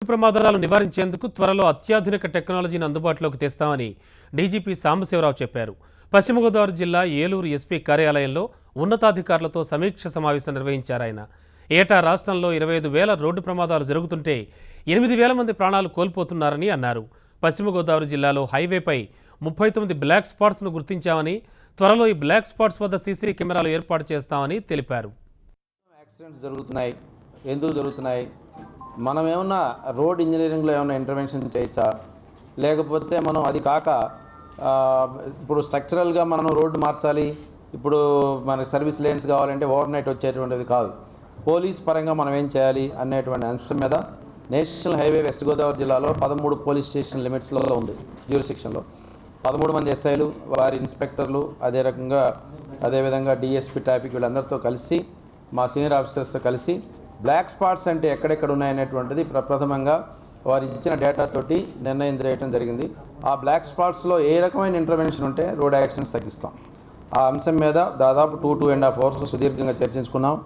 ప్రమాదాలను నివారించేందుకు త్వరలో అత్యాధునిక టెక్నాలజీని అందుబాటులోకి తెస్తామని డీజీపీ సాంబశివరావు చెప్పారు. పశ్చిమ గోదావరి జిల్లా ఏలూరు ఎస్పీ కార్యాలయంలో ఉన్నతాధికారులతో సమీక్ష సమావేశం నిర్వహించారు ఆయన. ఏటా రాష్ట్రంలో 25,000 రోడ్డు ప్రమాదాలు జరుగుతుంటే 8,000 మంది ప్రాణాలు కోల్పోతున్నారని అన్నారు. పశ్చిమ గోదావరి జిల్లాలో హైవేపై 39 బ్లాక్ స్పాట్స్ను గుర్తించామని, త్వరలో ఈ బ్లాక్ స్పాట్స్ వద్ద సీసీ కెమెరాలు ఏర్పాటు చేస్తామని తెలిపారు. యాక్సిడెంట్స్ జరుగుతున్నాయి, ఎందుకు జరుగుతున్నాయి, మనం ఏమన్నా రోడ్ ఇంజనీరింగ్లో ఏమైనా ఇంటర్వెన్షన్ చేయొచ్చా, లేకపోతే మనం అది కాక ఇప్పుడు స్ట్రక్చరల్గా మనం రోడ్డు మార్చాలి, ఇప్పుడు మనకి సర్వీస్ లేన్స్ కావాలంటే ఓవర్ నైట్ వచ్చేటువంటిది కాదు, పోలీస్ పరంగా మనం ఏం చేయాలి అనేటువంటి అంశం మీద నేషనల్ హైవే వెస్ట్ గోదావరి జిల్లాలో 13 పోలీస్ స్టేషన్ లిమిట్స్లో ఉంది. జ్యూరిస్డిక్షన్లో 13 మంది ఎస్ఐలు, వారి ఇన్స్పెక్టర్లు, అదేవిధంగా డిఎస్పీ ట్రాఫిక్ వీళ్ళందరితో కలిసి, మా సీనియర్ ఆఫీసర్స్తో కలిసి బ్లాక్ స్పాట్స్ అంటే ఎక్కడెక్కడ ఉన్నాయనేటువంటిది ప్రప్రథమంగా వారు ఇచ్చిన డేటా తోటి నిర్ణయం చేయడం జరిగింది. ఆ బ్లాక్ స్పాట్స్లో ఏ రకమైన ఇంటర్వెన్షన్ ఉంటే రోడ్ యాక్సిడెంట్స్ తగ్గిస్తాం. ఆ అంశం మీద దాదాపు 2.5 hours సుదీర్ఘంగా చర్చించుకున్నాం.